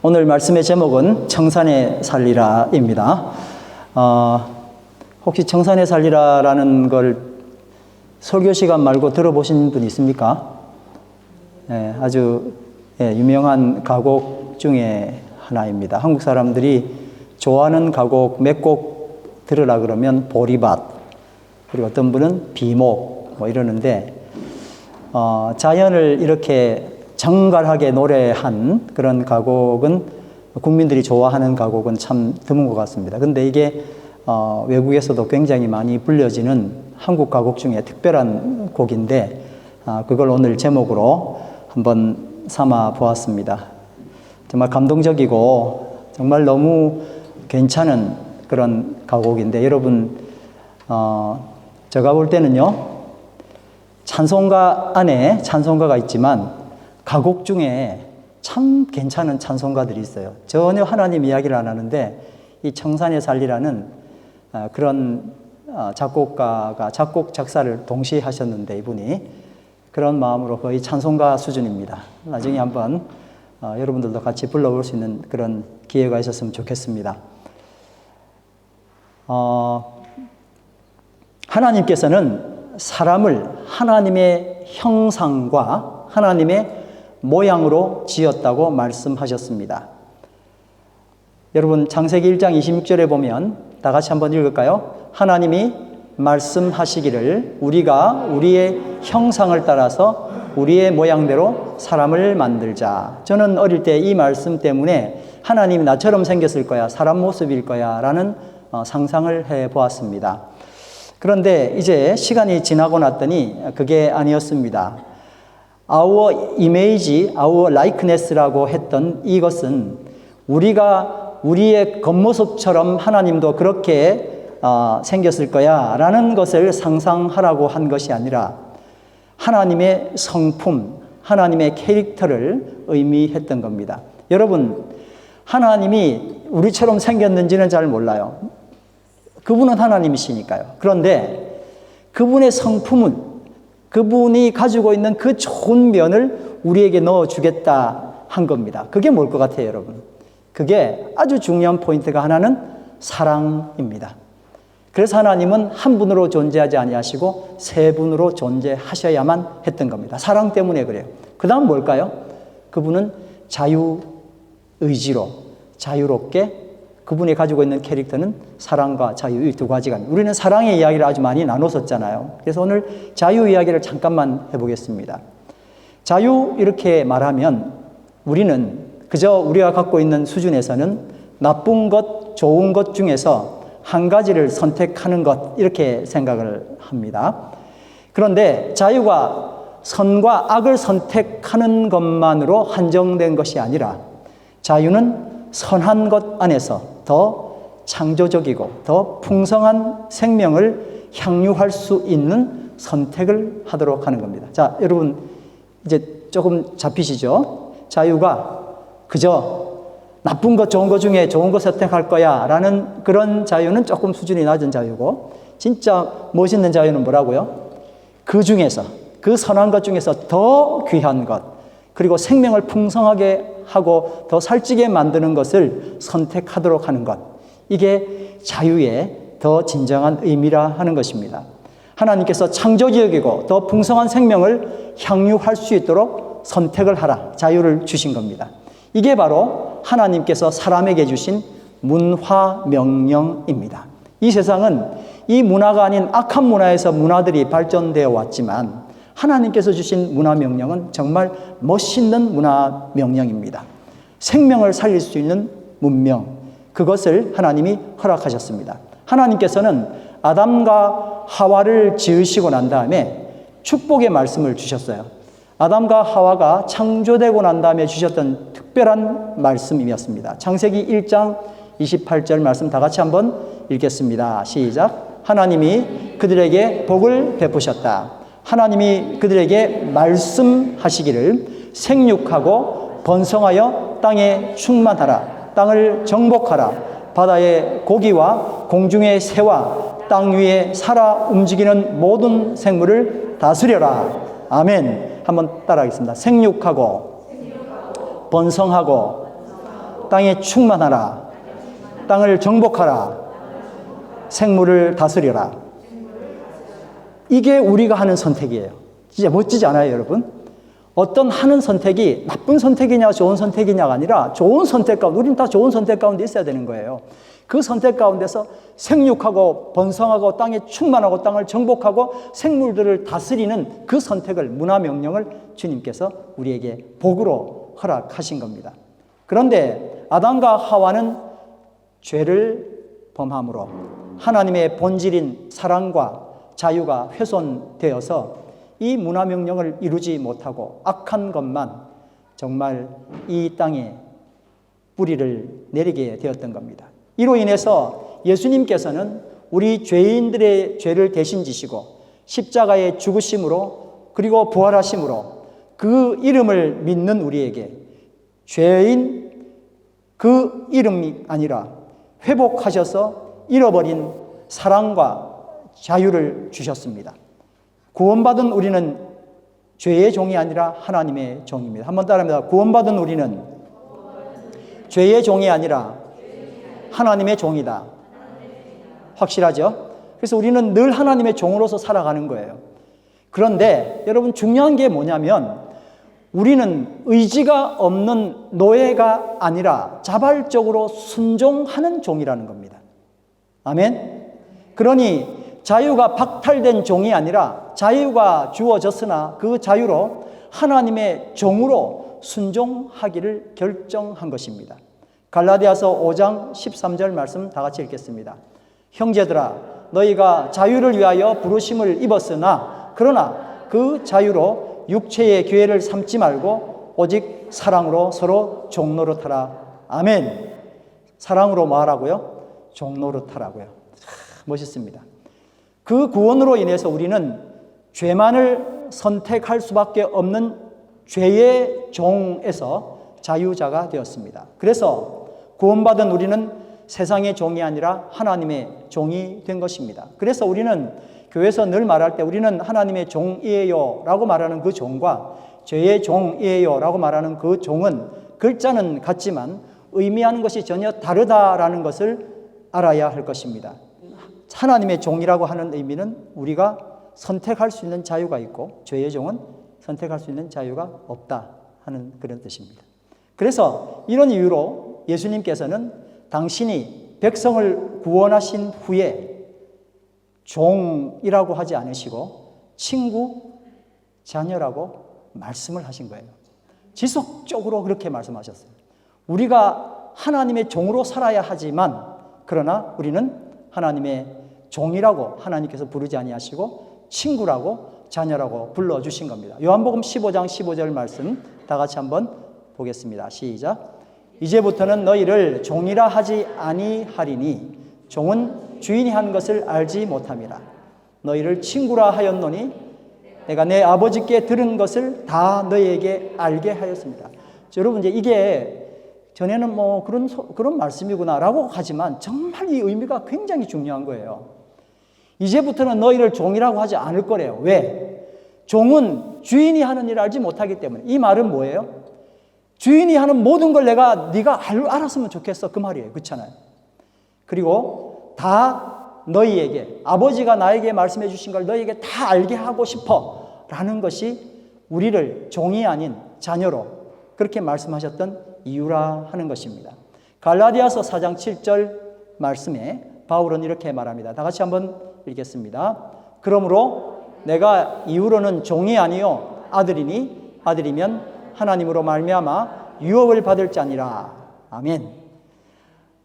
오늘 말씀의 제목은 청산에 살리라입니다. 혹시 청산에 살리라라는 걸 설교 시간 말고 들어보신 분 있습니까? 네, 아주 유명한 가곡 중에 하나입니다. 한국 사람들이 좋아하는 가곡 몇 곡 들으라 그러면 보리밭, 그리고 어떤 분은 비목 뭐 이러는데 자연을 이렇게 정갈하게 노래한 그런 가곡은 국민들이 좋아하는 가곡은 참 드문 것 같습니다. 근데 이게 외국에서도 굉장히 많이 불려지는 한국 가곡 중에 특별한 곡인데 그걸 오늘 제목으로 한번 삼아 보았습니다. 정말 감동적이고 정말 너무 괜찮은 그런 가곡인데 여러분 제가 볼 때는요, 찬송가 안에 찬송가가 있지만 가곡 중에 참 괜찮은 찬송가들이 있어요. 전혀 하나님 이야기를 안 하는데 이 청산에 살리라는 그런 작곡가가 작곡 작사를 동시에 하셨는데 이분이 그런 마음으로 거의 찬송가 수준입니다. 나중에 한번 여러분들도 같이 불러볼 수 있는 그런 기회가 있었으면 좋겠습니다. 하나님께서는 사람을 하나님의 형상과 하나님의 모양으로 지었다고 말씀하셨습니다. 여러분 창세기 1장 26절에 보면 다 같이 한번 읽을까요? 하나님이 말씀하시기를 우리가 우리의 형상을 따라서 우리의 모양대로 사람을 만들자. 저는 어릴 때 이 말씀 때문에 하나님이 나처럼 생겼을 거야, 사람 모습일 거야 라는 상상을 해보았습니다. 그런데 이제 시간이 지나고 났더니 그게 아니었습니다. Our image, our likeness라고 했던 이것은 우리가 우리의 겉모습처럼 하나님도 그렇게 생겼을 거야 라는 것을 상상하라고 한 것이 아니라 하나님의 성품, 하나님의 캐릭터를 의미했던 겁니다. 여러분, 하나님이 우리처럼 생겼는지는 잘 몰라요. 그분은 하나님이시니까요. 그런데 그분의 성품은 그분이 가지고 있는 그 좋은 면을 우리에게 넣어주겠다 한 겁니다. 그게 뭘 것 같아요, 여러분? 그게 아주 중요한 포인트가 하나는 사랑입니다. 그래서 하나님은 한 분으로 존재하지 아니하시고 세 분으로 존재하셔야만 했던 겁니다. 사랑 때문에 그래요. 그 다음 뭘까요? 그분은 자유의지로 자유롭게 그분이 가지고 있는 캐릭터는 사랑과 자유, 이 두 가지가. 우리는 사랑의 이야기를 아주 많이 나눴었잖아요. 그래서 오늘 자유 이야기를 잠깐만 해보겠습니다. 자유 이렇게 말하면 우리는 그저 우리가 갖고 있는 수준에서는 나쁜 것, 좋은 것 중에서 한 가지를 선택하는 것 이렇게 생각을 합니다. 그런데 자유가 선과 악을 선택하는 것만으로 한정된 것이 아니라 자유는 선한 것 안에서 더 창조적이고 더 풍성한 생명을 향유할 수 있는 선택을 하도록 하는 겁니다. 자, 여러분 이제 조금 잡히시죠? 자유가 그저 나쁜 것, 좋은 것 중에 좋은 것 선택할 거야 라는 그런 자유는 조금 수준이 낮은 자유고 진짜 멋있는 자유는 뭐라고요? 그 중에서, 그 선한 것 중에서 더 귀한 것, 그리고 생명을 풍성하게 하고 더 살찌게 만드는 것을 선택하도록 하는 것. 이게 자유의 더 진정한 의미라 하는 것입니다. 하나님께서 창조적이고 더 풍성한 생명을 향유할 수 있도록 선택을 하라. 자유를 주신 겁니다. 이게 바로 하나님께서 사람에게 주신 문화 명령입니다. 이 세상은 이 문화가 아닌 악한 문화에서 문화들이 발전되어 왔지만 하나님께서 주신 문화 명령은 정말 멋있는 문화 명령입니다. 생명을 살릴 수 있는 문명, 그것을 하나님이 허락하셨습니다. 하나님께서는 아담과 하와를 지으시고 난 다음에 축복의 말씀을 주셨어요. 아담과 하와가 창조되고 난 다음에 주셨던 특별한 말씀이었습니다. 창세기 1장 28절 말씀 다 같이 한번 읽겠습니다. 시작. 하나님이 그들에게 복을 베푸셨다. 하나님이 그들에게 말씀하시기를 생육하고 번성하여 땅에 충만하라. 땅을 정복하라. 바다의 고기와 공중의 새와 땅 위에 살아 움직이는 모든 생물을 다스려라. 아멘. 한번 따라하겠습니다. 생육하고 번성하고 땅에 충만하라. 땅을 정복하라. 생물을 다스려라. 이게 우리가 하는 선택이에요. 진짜 멋지지 않아요, 여러분? 어떤 하는 선택이 나쁜 선택이냐 좋은 선택이냐가 아니라 좋은 선택 가운데, 우리는 다 좋은 선택 가운데 있어야 되는 거예요. 그 선택 가운데서 생육하고 번성하고 땅에 충만하고 땅을 정복하고 생물들을 다스리는 그 선택을, 문화명령을 주님께서 우리에게 복으로 허락하신 겁니다. 그런데 아담과 하와는 죄를 범함으로 하나님의 본질인 사랑과 자유가 훼손되어서 이 문화명령을 이루지 못하고 악한 것만 정말 이 땅에 뿌리를 내리게 되었던 겁니다. 이로 인해서 예수님께서는 우리 죄인들의 죄를 대신 지시고 십자가의 죽으심으로 그리고 부활하심으로 그 이름을 믿는 우리에게 죄인 그 이름이 아니라 회복하셔서 잃어버린 사랑과 자유를 주셨습니다. 구원받은 우리는 죄의 종이 아니라 하나님의 종입니다. 한번 따라합니다. 구원받은 우리는 죄의 종이 아니라 하나님의 종이다. 확실하죠? 그래서 우리는 늘 하나님의 종으로서 살아가는 거예요. 그런데 여러분 중요한 게 뭐냐면 우리는 의지가 없는 노예가 아니라 자발적으로 순종하는 종이라는 겁니다. 아멘? 그러니 자유가 박탈된 종이 아니라 자유가 주어졌으나 그 자유로 하나님의 종으로 순종하기를 결정한 것입니다. 갈라디아서 5장 13절 말씀 다 같이 읽겠습니다. 형제들아 너희가 자유를 위하여 부르심을 입었으나 그러나 그 자유로 육체의 기회를 삼지 말고 오직 사랑으로 서로 종노릇하라. 아멘. 사랑으로 뭐 하라고요? 종노릇하라고요. 멋있습니다. 그 구원으로 인해서 우리는 죄만을 선택할 수밖에 없는 죄의 종에서 자유자가 되었습니다. 그래서 구원받은 우리는 세상의 종이 아니라 하나님의 종이 된 것입니다. 그래서 우리는 교회에서 늘 말할 때 우리는 하나님의 종이에요 라고 말하는 그 종과 죄의 종이에요 라고 말하는 그 종은 글자는 같지만 의미하는 것이 전혀 다르다라는 것을 알아야 할 것입니다. 하나님의 종이라고 하는 의미는 우리가 선택할 수 있는 자유가 있고 죄의 종은 선택할 수 있는 자유가 없다 하는 그런 뜻입니다. 그래서 이런 이유로 예수님께서는 당신이 백성을 구원하신 후에 종이라고 하지 않으시고 친구, 자녀라고 말씀을 하신 거예요. 지속적으로 그렇게 말씀하셨어요. 우리가 하나님의 종으로 살아야 하지만 그러나 우리는 하나님의 종이라고 하나님께서 부르지 아니하시고 친구라고 자녀라고 불러주신 겁니다. 요한복음 15장 15절 말씀 다 같이 한번 보겠습니다. 시작. 이제부터는 너희를 종이라 하지 아니하리니 종은 주인이 한 것을 알지 못함이라. 너희를 친구라 하였노니 내가 내 아버지께 들은 것을 다 너희에게 알게 하였습니다. 여러분 이제 이게 전에는 뭐 그런 말씀이구나라고 하지만 정말 이 의미가 굉장히 중요한 거예요. 이제부터는 너희를 종이라고 하지 않을 거래요. 왜? 종은 주인이 하는 일을 알지 못하기 때문에. 이 말은 뭐예요? 주인이 하는 모든 걸 네가 알았으면 좋겠어 그 말이에요. 그렇잖아요. 그리고 다 너희에게 아버지가 나에게 말씀해 주신 걸 너희에게 다 알게 하고 싶어 라는 것이 우리를 종이 아닌 자녀로 그렇게 말씀하셨던 이유라 하는 것입니다. 갈라디아서 4장 7절 말씀에 바울은 이렇게 말합니다. 다 같이 한번 읽겠습니다. 그러므로 내가 이후로는 종이 아니요 아들이니 아들이면 하나님으로 말미암아 유업을 받을 자니라. 아멘.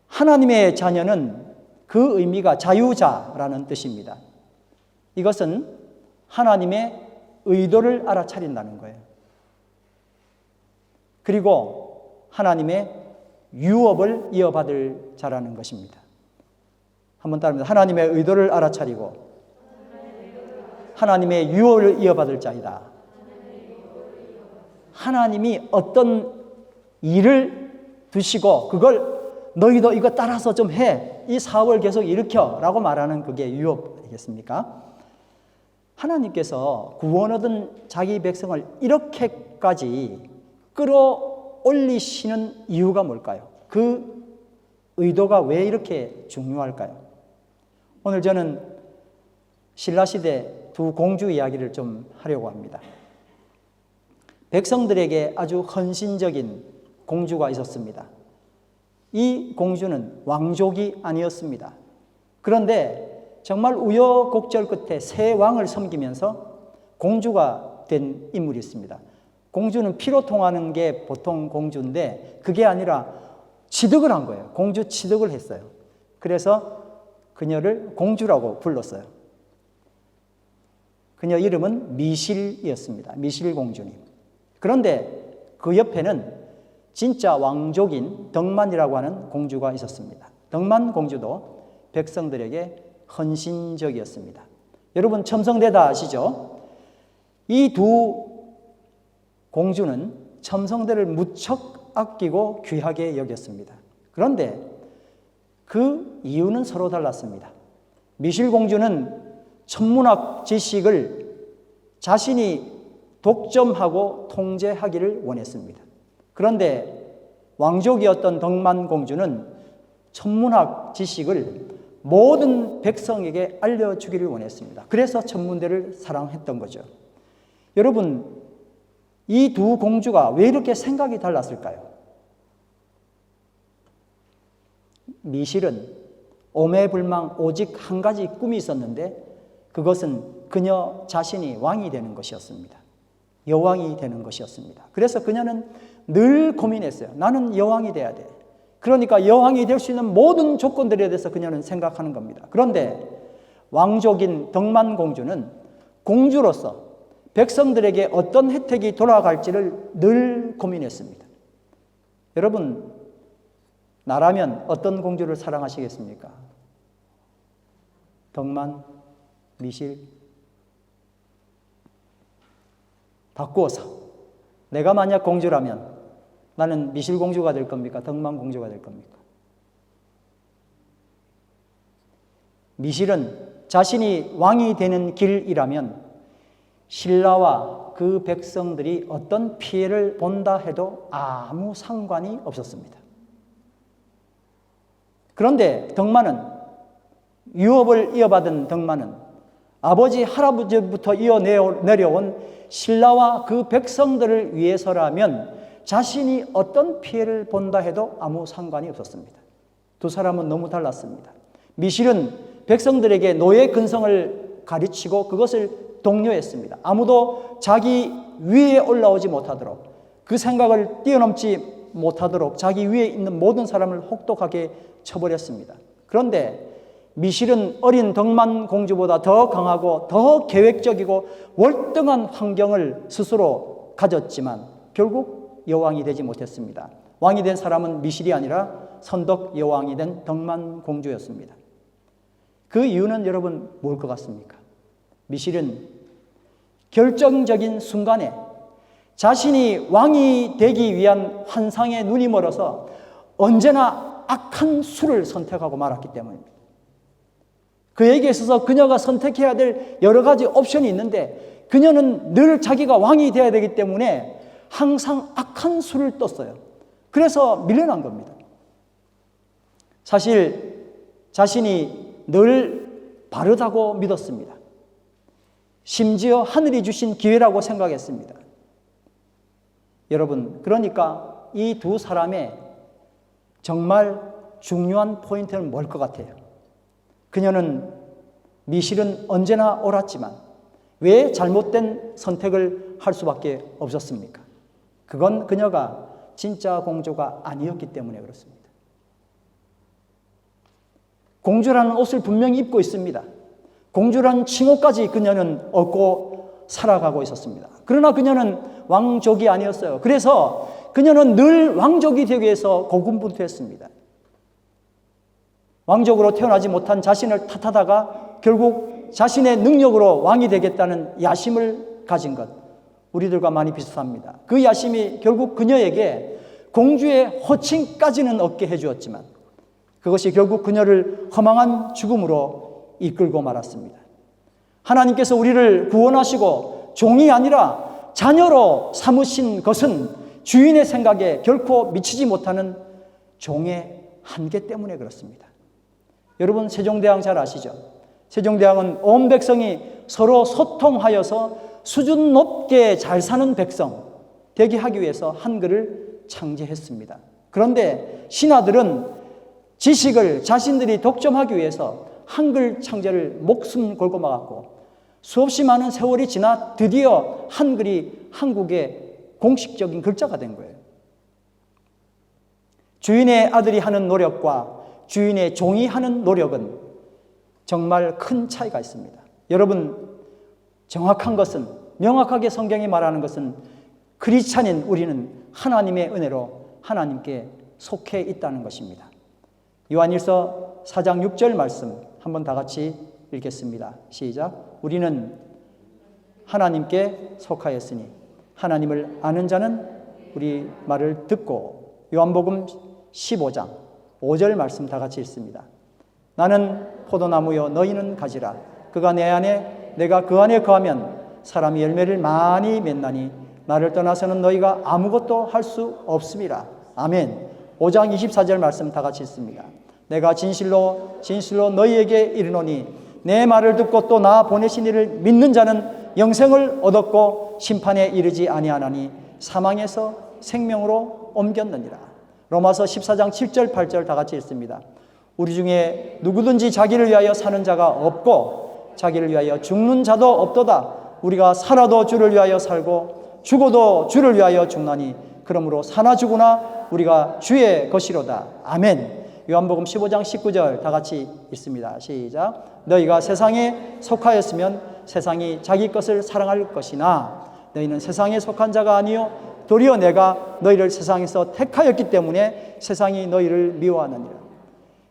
하나님의 자녀는 그 의미가 자유자라는 뜻입니다. 이것은 하나님의 의도를 알아차린다는 거예요. 그리고 하나님의 유업을 이어받을 자라는 것입니다. 한번 따라합니다. 하나님의 의도를 알아차리고 하나님의 유업을 이어받을 자이다. 하나님이 어떤 일을 두시고 그걸 너희도 이거 따라서 좀 해. 이 사업을 계속 일으켜 라고 말하는 그게 유업이겠습니까? 하나님께서 구원 얻은 자기 백성을 이렇게까지 끌어올리시는 이유가 뭘까요? 그 의도가 왜 이렇게 중요할까요? 오늘 저는 신라시대 두 공주 이야기를 좀 하려고 합니다. 백성들에게 아주 헌신적인 공주가 있었습니다. 이 공주는 왕족이 아니었습니다. 그런데 정말 우여곡절 끝에 세 왕을 섬기면서 공주가 된 인물이 있습니다. 공주는 피로 통하는 게 보통 공주인데 그게 아니라 취득을 한 거예요. 공주 취득을 했어요. 그래서 그녀를 공주라고 불렀어요. 그녀 이름은 미실이었습니다. 미실공주님. 그런데 그 옆에는 진짜 왕족인 덕만이라고 하는 공주가 있었습니다. 덕만 공주도 백성들에게 헌신적이었습니다. 여러분 첨성대다 아시죠? 이 두 공주는 첨성대를 무척 아끼고 귀하게 여겼습니다. 그런데 그 이유는 서로 달랐습니다. 미실공주는 천문학 지식을 자신이 독점하고 통제하기를 원했습니다. 그런데 왕족이었던 덕만공주는 천문학 지식을 모든 백성에게 알려주기를 원했습니다. 그래서 천문대를 사랑했던 거죠. 여러분, 이 두 공주가 왜 이렇게 생각이 달랐을까요? 미실은 오매불망 오직 한 가지 꿈이 있었는데 그것은 그녀 자신이 왕이 되는 것이었습니다. 여왕이 되는 것이었습니다. 그래서 그녀는 늘 고민했어요. 나는 여왕이 돼야 돼. 그러니까 여왕이 될 수 있는 모든 조건들에 대해서 그녀는 생각하는 겁니다. 그런데 왕족인 덕만공주는 공주로서 백성들에게 어떤 혜택이 돌아갈지를 늘 고민했습니다. 여러분, 나라면 어떤 공주를 사랑하시겠습니까? 덕만, 미실? 바꾸어서 내가 만약 공주라면 나는 미실공주가 될 겁니까? 덕만공주가 될 겁니까? 미실은 자신이 왕이 되는 길이라면 신라와 그 백성들이 어떤 피해를 본다 해도 아무 상관이 없었습니다. 그런데 덕만은, 유업을 이어받은 덕만은 아버지 할아버지부터 이어내려온 신라와 그 백성들을 위해서라면 자신이 어떤 피해를 본다 해도 아무 상관이 없었습니다. 두 사람은 너무 달랐습니다. 미실은 백성들에게 노예 근성을 가르치고 그것을 독려했습니다. 아무도 자기 위에 올라오지 못하도록, 그 생각을 뛰어넘지 못하도록 자기 위에 있는 모든 사람을 혹독하게 처벌했습니다. 그런데 미실은 어린 덕만 공주보다 더 강하고 더 계획적이고 월등한 환경을 스스로 가졌지만 결국 여왕이 되지 못했습니다. 왕이 된 사람은 미실이 아니라 선덕 여왕이 된 덕만 공주였습니다. 그 이유는 여러분 뭘 것 같습니까? 미실은 결정적인 순간에 자신이 왕이 되기 위한 환상에 눈이 멀어서 언제나 악한 수를 선택하고 말았기 때문입니다. 그에게 있어서 그녀가 선택해야 될 여러 가지 옵션이 있는데 그녀는 늘 자기가 왕이 되어야 되기 때문에 항상 악한 수를 떴어요. 그래서 밀려난 겁니다. 사실 자신이 늘 바르다고 믿었습니다. 심지어 하늘이 주신 기회라고 생각했습니다. 여러분, 그러니까 이 두 사람의 정말 중요한 포인트는 뭘 것 같아요? 그녀는, 미실은 언제나 옳았지만 왜 잘못된 선택을 할 수밖에 없었습니까? 그건 그녀가 진짜 공주가 아니었기 때문에 그렇습니다. 공주라는 옷을 분명히 입고 있습니다. 공주라는 칭호까지 그녀는 얻고 살아가고 있었습니다. 그러나 그녀는 왕족이 아니었어요. 그래서 그녀는 늘 왕족이 되기 위해서 고군분투했습니다. 왕족으로 태어나지 못한 자신을 탓하다가 결국 자신의 능력으로 왕이 되겠다는 야심을 가진 것, 우리들과 많이 비슷합니다. 그 야심이 결국 그녀에게 공주의 호칭까지는 얻게 해주었지만 그것이 결국 그녀를 허망한 죽음으로 이끌고 말았습니다. 하나님께서 우리를 구원하시고 종이 아니라 자녀로 삼으신 것은 주인의 생각에 결코 미치지 못하는 종의 한계 때문에 그렇습니다. 여러분 세종대왕 잘 아시죠? 세종대왕은 온 백성이 서로 소통하여서 수준 높게 잘 사는 백성 되게 하기 위해서 한글을 창제했습니다. 그런데 신하들은 지식을 자신들이 독점하기 위해서 한글 창제를 목숨 걸고 막았고 수없이 많은 세월이 지나 드디어 한글이 한국의 공식적인 글자가 된 거예요. 주인의 아들이 하는 노력과 주인의 종이 하는 노력은 정말 큰 차이가 있습니다. 여러분, 정확한 것은, 명확하게 성경이 말하는 것은 크리스찬인 우리는 하나님의 은혜로 하나님께 속해 있다는 것입니다. 요한일서 4장 6절 말씀 한번 다 같이 읽겠습니다. 시작. 우리는 하나님께 속하였으니 하나님을 아는 자는 우리 말을 듣고. 요한복음 15장 5절 말씀 다 같이 읽습니다. 나는 포도나무요 너희는 가지라. 그가 내 안에 내가 그 안에 거하면 사람이 열매를 많이 맺나니 나를 떠나서는 너희가 아무것도 할 수 없음이라. 아멘. 5장 24절 말씀 다 같이 읽습니다. 내가 진실로 진실로 너희에게 이르노니 내 말을 듣고 또 나 보내신 이를 믿는 자는 영생을 얻었고 심판에 이르지 아니하나니 사망에서 생명으로 옮겼느니라. 로마서 14장 7절 8절 다 같이 읽습니다. 우리 중에 누구든지 자기를 위하여 사는 자가 없고 자기를 위하여 죽는 자도 없도다. 우리가 살아도 주를 위하여 살고 죽어도 주를 위하여 죽나니 그러므로 사나 죽으나 우리가 주의 것이로다. 아멘. 요한복음 15장 19절 다 같이 읽습니다. 시작. 너희가 세상에 속하였으면 세상이 자기 것을 사랑할 것이나 너희는 세상에 속한 자가 아니요 도리어 내가 너희를 세상에서 택하였기 때문에 세상이 너희를 미워하느니라.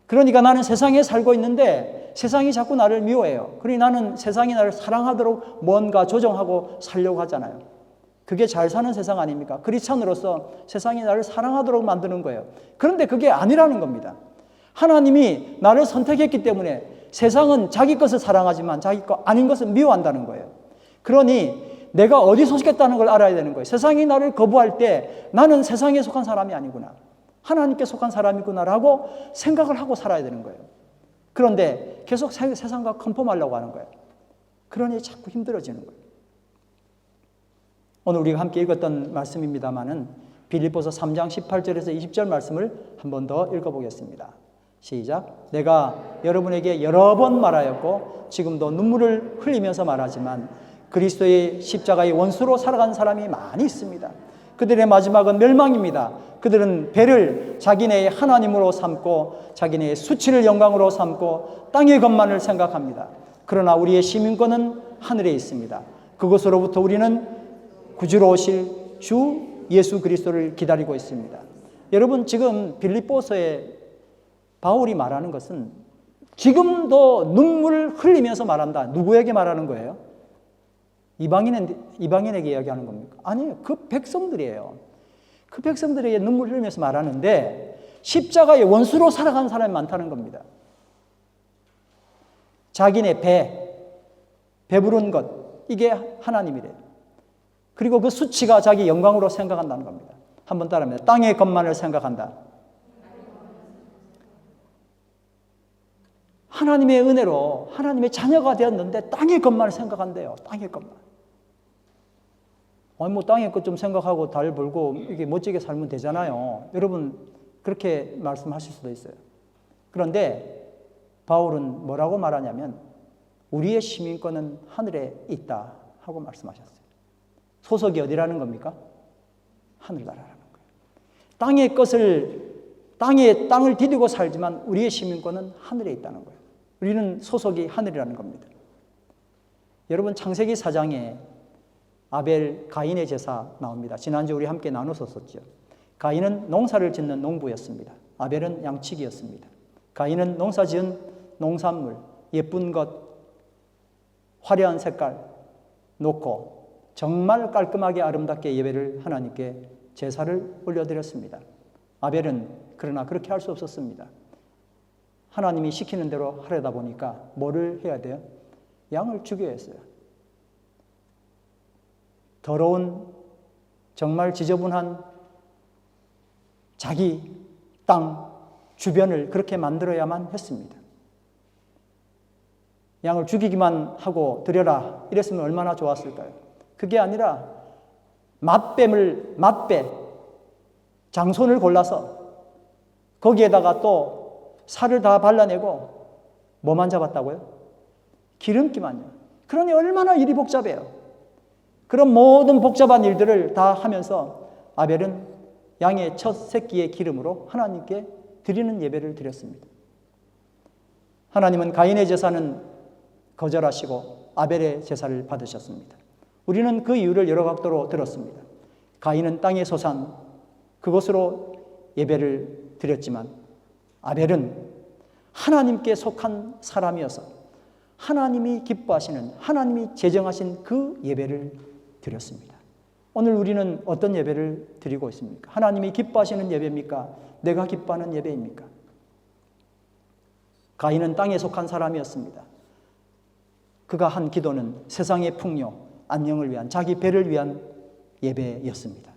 그러니까 나는 세상에 살고 있는데 세상이 자꾸 나를 미워해요. 그러니 나는 세상이 나를 사랑하도록 뭔가 조정하고 살려고 하잖아요. 그게 잘 사는 세상 아닙니까? 크리스찬으로서 세상이 나를 사랑하도록 만드는 거예요. 그런데 그게 아니라는 겁니다. 하나님이 나를 선택했기 때문에 세상은 자기 것을 사랑하지만 자기 것 아닌 것을 미워한다는 거예요. 그러니 내가 어디 속했다는 걸 알아야 되는 거예요. 세상이 나를 거부할 때 나는 세상에 속한 사람이 아니구나. 하나님께 속한 사람이구나라고 생각을 하고 살아야 되는 거예요. 그런데 계속 세상과 컨펌하려고 하는 거예요. 그러니 자꾸 힘들어지는 거예요. 오늘 우리가 함께 읽었던 말씀입니다마는 빌립보서 3장 18절에서 20절 말씀을 한 번 더 읽어보겠습니다. 시작. 내가 여러분에게 여러 번 말하였고 지금도 눈물을 흘리면서 말하지만 그리스도의 십자가의 원수로 살아간 사람이 많이 있습니다. 그들의 마지막은 멸망입니다. 그들은 배를 자기네의 하나님으로 삼고 자기네의 수치를 영광으로 삼고 땅의 것만을 생각합니다. 그러나 우리의 시민권은 하늘에 있습니다. 그곳으로부터 우리는 구주로 오실 주 예수 그리스도를 기다리고 있습니다. 여러분, 지금 빌립보서에 바울이 말하는 것은 지금도 눈물을 흘리면서 말한다. 누구에게 말하는 거예요? 이방인에게 이야기하는 겁니까? 아니에요. 그 백성들이에요. 그 백성들에게 눈물 흘리면서 말하는데 십자가의 원수로 살아간 사람이 많다는 겁니다. 자기네 배부른 것, 이게 하나님이래요. 그리고 그 수치가 자기 영광으로 생각한다는 겁니다. 한번 따라합니다. 땅의 것만을 생각한다. 하나님의 은혜로 하나님의 자녀가 되었는데 땅의 것만을 생각한대요. 땅의 것만. 아니 뭐 땅의 것 좀 생각하고 달 벌고 이게 멋지게 살면 되잖아요. 여러분 그렇게 말씀하실 수도 있어요. 그런데 바울은 뭐라고 말하냐면 우리의 시민권은 하늘에 있다 하고 말씀하셨어요. 소속이 어디라는 겁니까? 하늘나라라는 거예요. 땅을 디디고 살지만 우리의 시민권은 하늘에 있다는 거예요. 우리는 소속이 하늘이라는 겁니다. 여러분 창세기 4장에 아벨, 가인의 제사 나옵니다. 지난주 우리 함께 나눴었죠. 가인은 농사를 짓는 농부였습니다. 아벨은 양치기였습니다. 가인은 농사 지은 농산물, 예쁜 것, 화려한 색깔 놓고 정말 깔끔하게 아름답게 예배를 하나님께 제사를 올려드렸습니다. 아벨은 그러나 그렇게 할 수 없었습니다. 하나님이 시키는 대로 하려다 보니까 뭐를 해야 돼요? 양을 죽여야 했어요. 더러운 정말 지저분한 자기 땅 주변을 그렇게 만들어야만 했습니다. 양을 죽이기만 하고 드려라 이랬으면 얼마나 좋았을까요? 그게 아니라 맛배, 장손을 골라서 거기에다가 또 살을 다 발라내고 뭐만 잡았다고요? 기름기만요. 그러니 얼마나 일이 복잡해요. 그런 모든 복잡한 일들을 다 하면서 아벨은 양의 첫 새끼의 기름으로 하나님께 드리는 예배를 드렸습니다. 하나님은 가인의 제사는 거절하시고 아벨의 제사를 받으셨습니다. 우리는 그 이유를 여러 각도로 들었습니다. 가인은 땅의 소산, 그것으로 예배를 드렸지만 아벨은 하나님께 속한 사람이어서 하나님이 기뻐하시는, 하나님이 제정하신 그 예배를 드렸습니다. 오늘 우리는 어떤 예배를 드리고 있습니까? 하나님이 기뻐하시는 예배입니까? 내가 기뻐하는 예배입니까? 가인은 땅에 속한 사람이었습니다. 그가 한 기도는 세상의 풍요, 안녕을 위한, 자기 배를 위한 예배였습니다.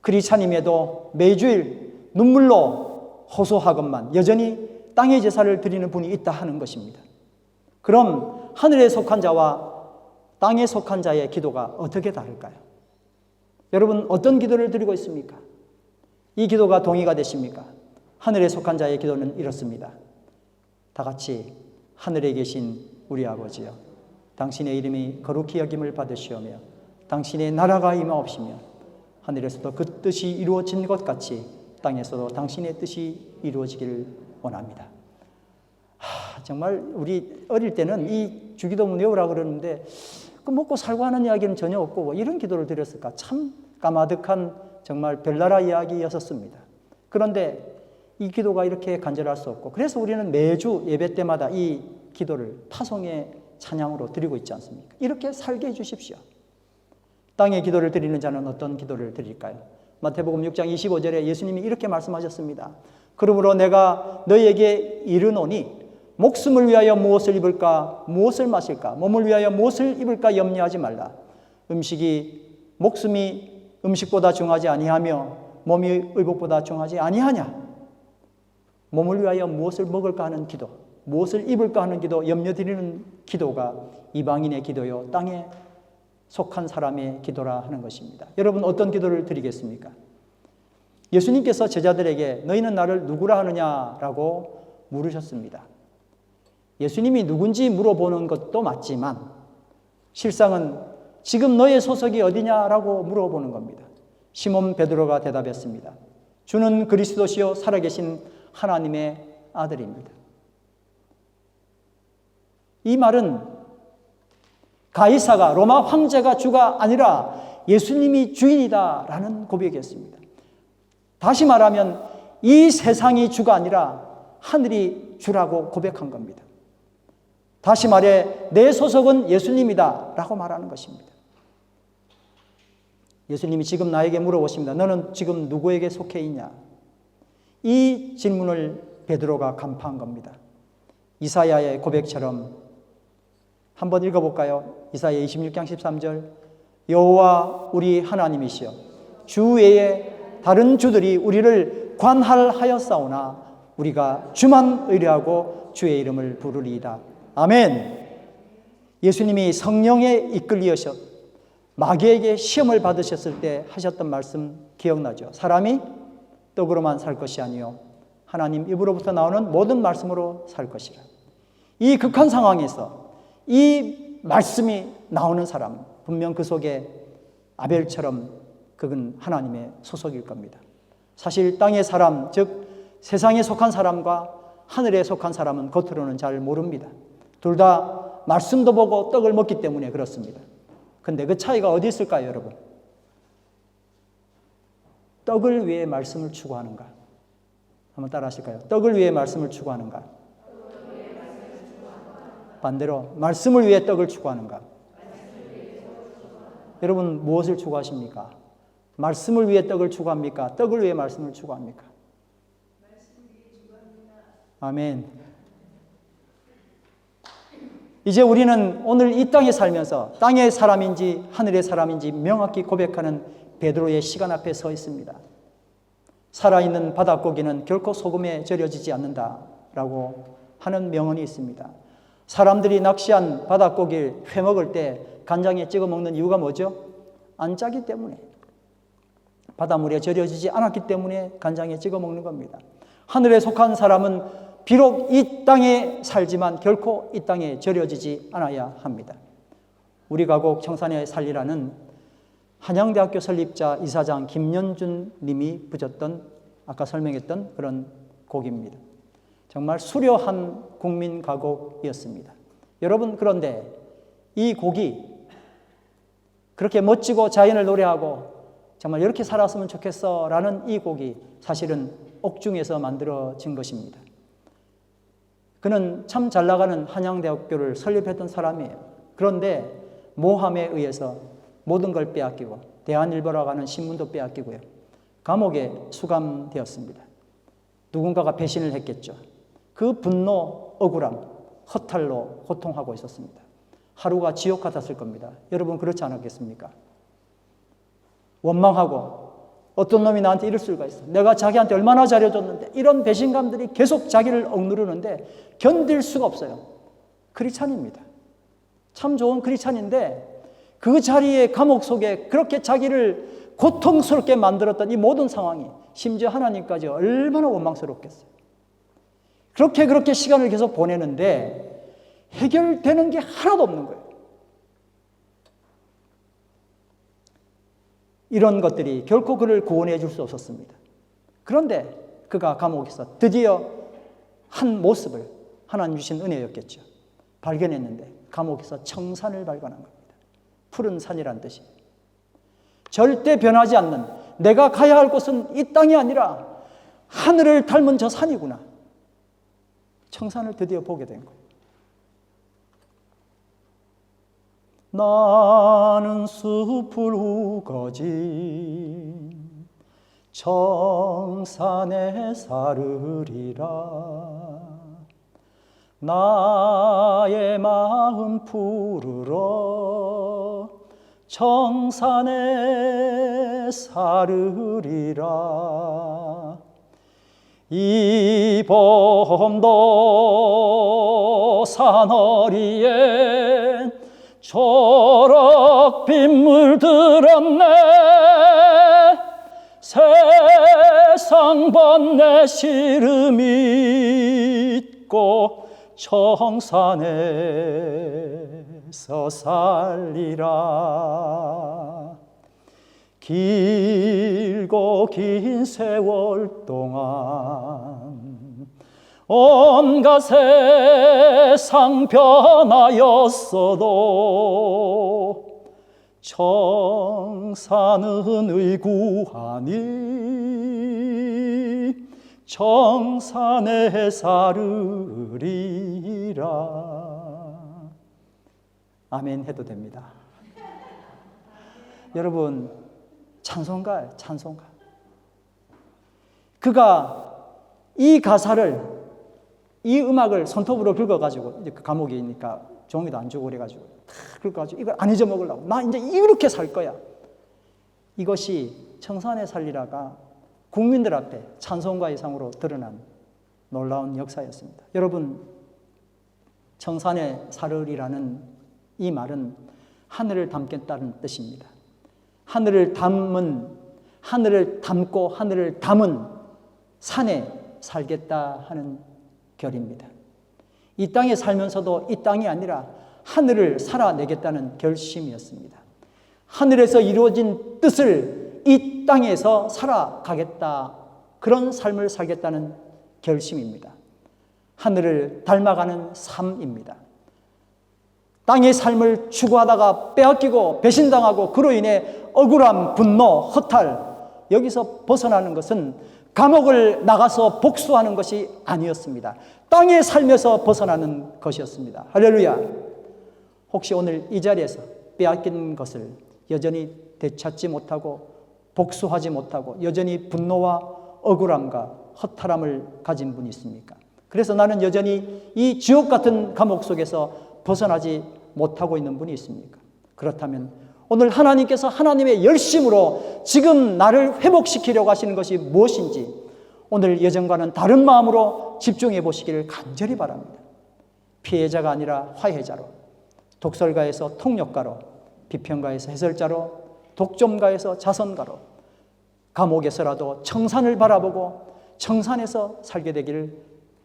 크리스찬임에도 매주일 눈물로 호소하건만 여전히 땅의 제사를 드리는 분이 있다 하는 것입니다. 그럼 하늘에 속한 자와 땅에 속한 자의 기도가 어떻게 다를까요? 여러분 어떤 기도를 드리고 있습니까? 이 기도가 동의가 되십니까? 하늘에 속한 자의 기도는 이렇습니다. 다 같이 하늘에 계신 우리 아버지여, 당신의 이름이 거룩히 여김을 받으시오며 당신의 나라가 임하옵시며 하늘에서도 그 뜻이 이루어진 것 같이 땅에서도 당신의 뜻이 이루어지기를 원합니다. 정말 우리 어릴 때는 이 주기도문 외우라고 그러는데 그 먹고 살고 하는 이야기는 전혀 없고 뭐 이런 기도를 드렸을까? 참 까마득한 정말 별나라 이야기였었습니다. 그런데 이 기도가 이렇게 간절할 수 없고 그래서 우리는 매주 예배 때마다 이 기도를 파송의 찬양으로 드리고 있지 않습니까? 이렇게 살게 해주십시오. 땅의 기도를 드리는 자는 어떤 기도를 드릴까요? 마태복음 6장 25절에 예수님이 이렇게 말씀하셨습니다. 그러므로 내가 너희에게 이르노니 목숨을 위하여 무엇을 입을까 무엇을 마실까 몸을 위하여 무엇을 입을까 염려하지 말라. 목숨이 음식보다 중하지 아니하며 몸이 의복보다 중하지 아니하냐. 몸을 위하여 무엇을 먹을까 하는 기도, 무엇을 입을까 하는 기도, 염려드리는 기도가 이방인의 기도요 땅에 속한 사람의 기도라 하는 것입니다. 여러분 어떤 기도를 드리겠습니까? 예수님께서 제자들에게 너희는 나를 누구라 하느냐라고 물으셨습니다. 예수님이 누군지 물어보는 것도 맞지만 실상은 지금 너의 소속이 어디냐라고 물어보는 겁니다. 시몬 베드로가 대답했습니다. 주는 그리스도시요 살아계신 하나님의 아들입니다. 이 말은 가이사가 로마 황제가 주가 아니라 예수님이 주인이다라는 고백이었습니다. 다시 말하면 이 세상이 주가 아니라 하늘이 주라고 고백한 겁니다. 다시 말해 내 소속은 예수님이다 라고 말하는 것입니다. 예수님이 지금 나에게 물어보십니다. 너는 지금 누구에게 속해 있냐? 이 질문을 베드로가 간파한 겁니다. 이사야의 고백처럼 한번 읽어볼까요? 이사야 26장 13절 여호와 우리 하나님이시여 주 외에 다른 주들이 우리를 관할하였사오나 우리가 주만 의뢰하고 주의 이름을 부르리이다. 아멘. 예수님이 성령에 이끌리셔 마귀에게 시험을 받으셨을 때 하셨던 말씀 기억나죠? 사람이 떡으로만 살 것이 아니요 하나님 입으로부터 나오는 모든 말씀으로 살 것이라. 이 극한 상황에서 이 말씀이 나오는 사람 분명 그 속에 아벨처럼 그건 하나님의 소속일 겁니다. 사실 땅의 사람 즉 세상에 속한 사람과 하늘에 속한 사람은 겉으로는 잘 모릅니다. 둘 다 말씀도 보고 떡을 먹기 때문에 그렇습니다. 근데 그 차이가 어디 있을까요, 여러분? 떡을 위해 말씀을 추구하는가? 한번 따라 하실까요? 떡을 위해 말씀을 추구하는가? 반대로 말씀을 위해 떡을 추구하는가? 여러분 무엇을 추구하십니까? 말씀을 위해 떡을 추구합니까? 떡을 위해 말씀을 추구합니까? 아멘. 이제 우리는 오늘 이 땅에 살면서 땅의 사람인지 하늘의 사람인지 명확히 고백하는 베드로의 시간 앞에 서 있습니다. 살아있는 바닷고기는 결코 소금에 절여지지 않는다라고 하는 명언이 있습니다. 사람들이 낚시한 바닷고기를 회먹을 때 간장에 찍어 먹는 이유가 뭐죠? 안 짜기 때문에, 바닷물에 절여지지 않았기 때문에 간장에 찍어 먹는 겁니다. 하늘에 속한 사람은 비록 이 땅에 살지만 결코 이 땅에 절여지지 않아야 합니다. 우리 가곡 청산에 살리라는 한양대학교 설립자 이사장 김연준 님이 붙였던, 아까 설명했던 그런 곡입니다. 정말 수려한 국민 가곡이었습니다. 여러분, 그런데 이 곡이 그렇게 멋지고 자연을 노래하고 정말 이렇게 살았으면 좋겠어 라는 이 곡이 사실은 옥중에서 만들어진 것입니다. 그는 참 잘 나가는 한양대학교를 설립했던 사람이에요. 그런데 모함에 의해서 모든 걸 빼앗기고 대한일보라고 하는 신문도 빼앗기고요. 감옥에 수감되었습니다. 누군가가 배신을 했겠죠. 그 분노, 억울함, 허탈로 고통하고 있었습니다. 하루가 지옥 같았을 겁니다. 여러분 그렇지 않았겠습니까? 원망하고 어떤 놈이 나한테 이럴 수가 있어. 내가 자기한테 얼마나 잘해줬는데, 이런 배신감들이 계속 자기를 억누르는데 견딜 수가 없어요. 크리스찬입니다. 참 좋은 크리스찬인데 그 자리에 감옥 속에 그렇게 자기를 고통스럽게 만들었던 이 모든 상황이 심지어 하나님까지 얼마나 원망스럽겠어요. 그렇게 시간을 계속 보내는데 해결되는 게 하나도 없는 거예요. 이런 것들이 결코 그를 구원해 줄 수 없었습니다. 그런데 그가 감옥에서 드디어 한 모습을, 하나님 주신 은혜였겠죠, 발견했는데 감옥에서 청산을 발견한 겁니다. 푸른 산이란 뜻이 절대 변하지 않는, 내가 가야 할 곳은 이 땅이 아니라 하늘을 닮은 저 산이구나. 청산을 드디어 보게 된 거예요. 나는 숲을 우거진 청산에 살으리라. 나의 마음 부르러 청산에 살으리라. 이 봄도 산허리엔 초록빛 물들었네. 세상 번뇌 시름이 있고 청산에서 살리라. 길고 긴 세월 동안 온갖 세상 변하였어도 청산은 의구하니 청산에 살으리라. 아멘 해도 됩니다. 여러분, 찬송가예요, 찬송가. 그가 이 가사를, 이 음악을 손톱으로 긁어가지고, 이제 그 감옥이니까 종이도 안 주고 그래가지고 탁 긁어가지고 이걸 안 잊어먹으려고, 나 이제 이렇게 살 거야. 이것이 청산에 살리라가 국민들 앞에 찬송가 이상으로 드러난 놀라운 역사였습니다. 여러분, 청산에 살으리라는 이 말은 하늘을 담겠다는 뜻입니다. 하늘을 담고 하늘을 담은 산에 살겠다 하는 결입니다. 이 땅에 살면서도 이 땅이 아니라 하늘을 살아내겠다는 결심이었습니다. 하늘에서 이루어진 뜻을 이 땅에서 살아가겠다, 그런 삶을 살겠다는 결심입니다. 하늘을 닮아가는 삶입니다. 땅의 삶을 추구하다가 빼앗기고 배신당하고 그로 인해 억울함, 분노, 허탈, 여기서 벗어나는 것은 감옥을 나가서 복수하는 것이 아니었습니다. 땅에 살면서 벗어나는 것이었습니다. 할렐루야. 혹시 오늘 이 자리에서 빼앗긴 것을 여전히 되찾지 못하고 복수하지 못하고 여전히 분노와 억울함과 허탈함을 가진 분이 있습니까? 그래서 나는 여전히 이 지옥 같은 감옥 속에서 벗어나지 못하고 있는 분이 있습니까? 그렇다면 오늘 하나님께서 하나님의 열심으로 지금 나를 회복시키려고 하시는 것이 무엇인지 오늘 예전과는 다른 마음으로 집중해 보시기를 간절히 바랍니다. 피해자가 아니라 화해자로, 독설가에서 통역가로, 비평가에서 해설자로, 독점가에서 자선가로, 감옥에서라도 청산을 바라보고 청산에서 살게 되기를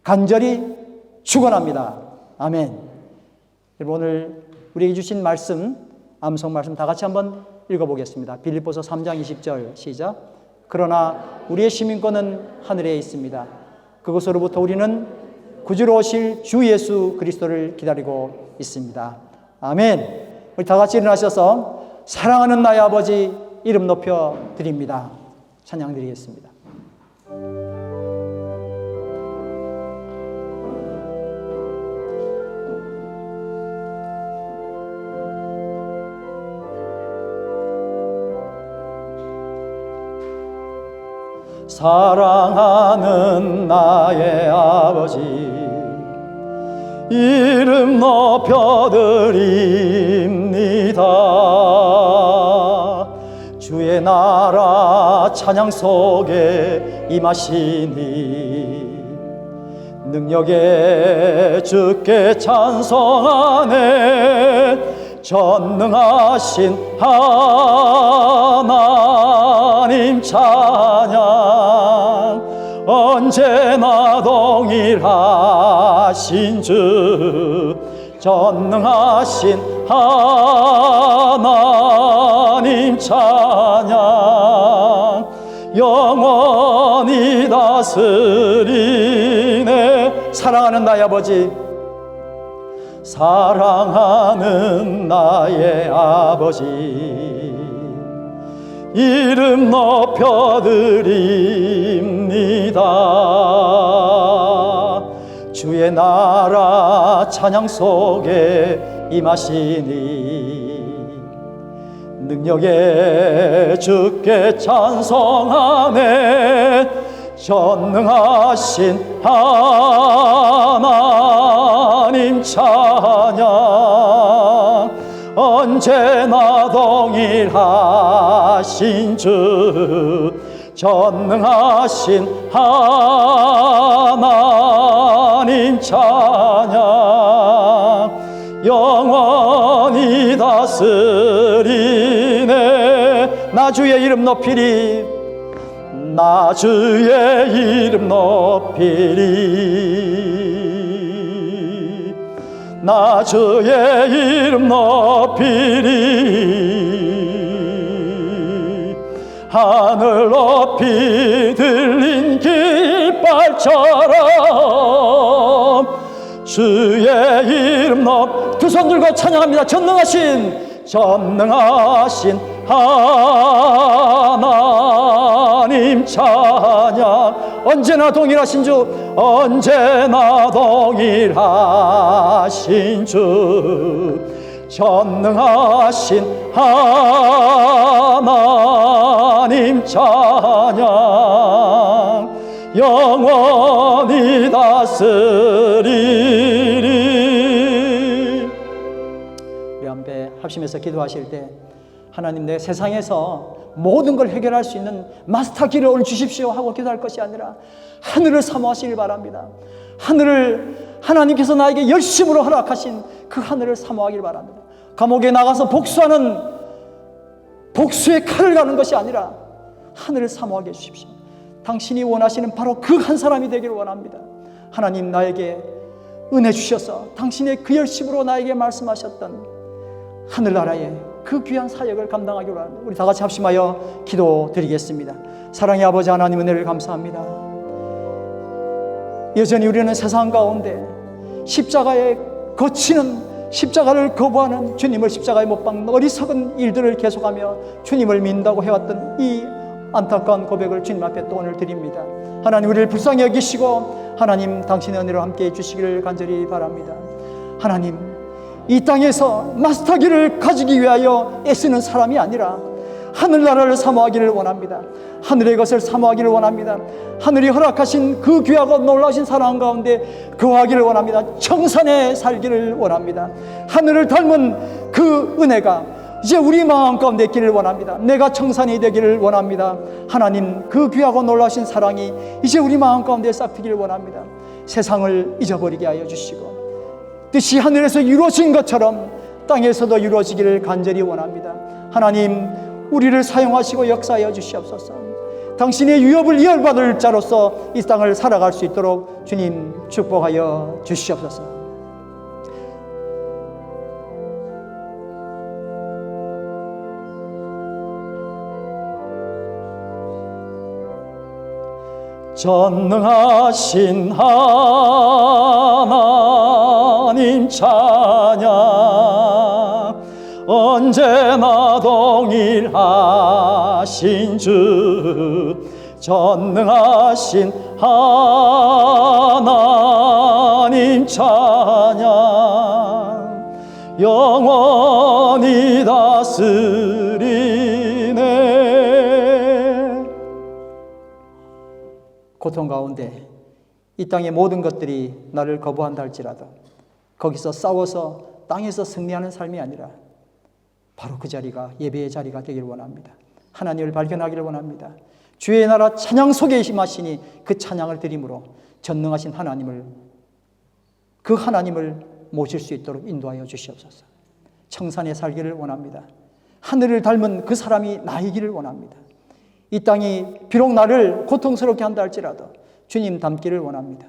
간절히 축원합니다. 아멘. 여러분, 오늘 우리에게 주신 말씀, 암송 말씀 다 같이 한번 읽어보겠습니다. 빌립보서 3장 20절 시작. 그러나 우리의 시민권은 하늘에 있습니다. 그곳으로부터 우리는 구주로 오실 주 예수 그리스도를 기다리고 있습니다. 아멘. 우리 다 같이 일어나셔서 사랑하는 나의 아버지 이름 높여 드립니다. 찬양 드리겠습니다. 사랑하는 나의 아버지 이름 높여드립니다. 주의 나라 찬양 속에 임하시니 능력에 주께 찬송하네. 전능하신 하나님 찬양 언제나 동일하신 주 전능하신 하나님 찬양 영원히 다스리네. 사랑하는 나의 아버지 사랑하는 나의 아버지 이름 높여드립니다. 주의 나라 찬양 속에 임하시니 능력에 주께 찬송하네. 전능하신 하나님 찬양 언제나 동일하신 주 전능하신 하나님 찬양 영원히 다스리네. 나 주의 이름 높이리 나 주의 이름 높이리 나 주의 이름 높이리 하늘 높이 들린 깃발처럼 주의 이름 두 손 들고 찬양합니다. 전능하신 하나님 찬양 언제나 동일하신 주 언제나 동일하신 주 전능하신 하나님 찬양 영원히 다스리리. 우리 함께 합심해서 기도하실 때 하나님 내 세상에서 모든 걸 해결할 수 있는 마스터 키를 오늘 주십시오 하고 기도할 것이 아니라 하늘을 사모하시길 바랍니다. 하늘을 하나님께서 나에게 열심으로 허락하신 그 하늘을 사모하길 바랍니다. 감옥에 나가서 복수하는 복수의 칼을 가는 것이 아니라 하늘을 사모하게 해주십시오. 당신이 원하시는 바로 그 한 사람이 되기를 원합니다. 하나님 나에게 은혜 주셔서 당신의 그 열심으로 나에게 말씀하셨던 하늘나라의 그 귀한 사역을 감당하기로 합니다. 우리 다 같이 합심하여 기도드리겠습니다. 사랑의 아버지 하나님 은혜를 감사합니다. 여전히 우리는 세상 가운데 십자가에 거치는 십자가를 거부하는 주님을 십자가에 못 박는 어리석은 일들을 계속하며 주님을 믿는다고 해왔던 이 안타까운 고백을 주님 앞에 또 오늘 드립니다. 하나님 우리를 불쌍히 여기시고 하나님 당신의 은혜로 함께해 주시기를 간절히 바랍니다. 하나님 이 땅에서 마스터기를 가지기 위하여 애쓰는 사람이 아니라 하늘나라를 사모하기를 원합니다. 하늘의 것을 사모하기를 원합니다. 하늘이 허락하신 그 귀하고 놀라신 사랑 가운데 거하기를 원합니다. 청산에 살기를 원합니다. 하늘을 닮은 그 은혜가 이제 우리 마음 가운데 있기를 원합니다. 내가 청산이 되기를 원합니다. 하나님 그 귀하고 놀라신 사랑이 이제 우리 마음 가운데 싹트기를 원합니다. 세상을 잊어버리게 하여 주시고 뜻이 하늘에서 이루어진 것처럼 땅에서도 이루어지기를 간절히 원합니다. 하나님 우리를 사용하시고 역사하여 주시옵소서. 당신의 유업을 이어받을 자로서 이 땅을 살아갈 수 있도록 주님 축복하여 주시옵소서. 전능하신 하나님 찬양 언제나 동일하신 주 전능하신 하나님 찬양 영원히 다스리네. 고통 가운데 이 땅의 모든 것들이 나를 거부한다 할지라도 거기서 싸워서 땅에서 승리하는 삶이 아니라 바로 그 자리가 예배의 자리가 되기를 원합니다. 하나님을 발견하기를 원합니다. 주의 나라 찬양 속에 임하시니 그 찬양을 드림으로 전능하신 하나님을 그 하나님을 모실 수 있도록 인도하여 주시옵소서. 청산에 살기를 원합니다. 하늘을 닮은 그 사람이 나이기를 원합니다. 이 땅이 비록 나를 고통스럽게 한다 할지라도 주님 닮기를 원합니다.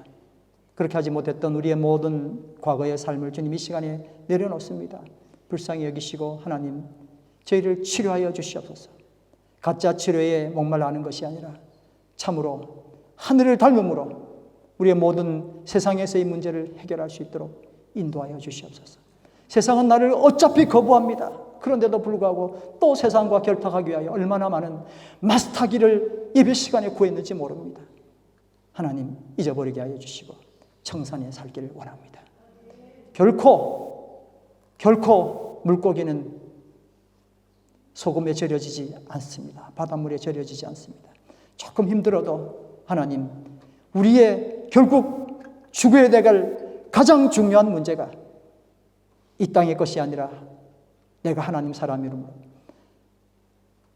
그렇게 하지 못했던 우리의 모든 과거의 삶을 주님 이 시간에 내려놓습니다. 불쌍히 여기시고 하나님 저희를 치료하여 주시옵소서. 가짜 치료에 목말라하는 것이 아니라 참으로 하늘을 닮음으로 우리의 모든 세상에서의 문제를 해결할 수 있도록 인도하여 주시옵소서. 세상은 나를 어차피 거부합니다. 그런데도 불구하고 또 세상과 결탁하기 위하여 얼마나 많은 마스타기를 예배 시간에 구했는지 모릅니다. 하나님 잊어버리게 하여 주시고 청산에 살기를 원합니다. 결코 물고기는 소금에 절여지지 않습니다. 바닷물에 절여지지 않습니다. 조금 힘들어도 하나님 우리의 결국 죽어야 될 가장 중요한 문제가 이 땅의 것이 아니라 내가 하나님 사람 이름으로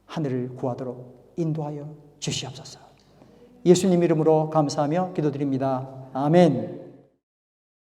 하늘을 구하도록 인도하여 주시옵소서. 예수님 이름으로 감사하며 기도드립니다. 아멘.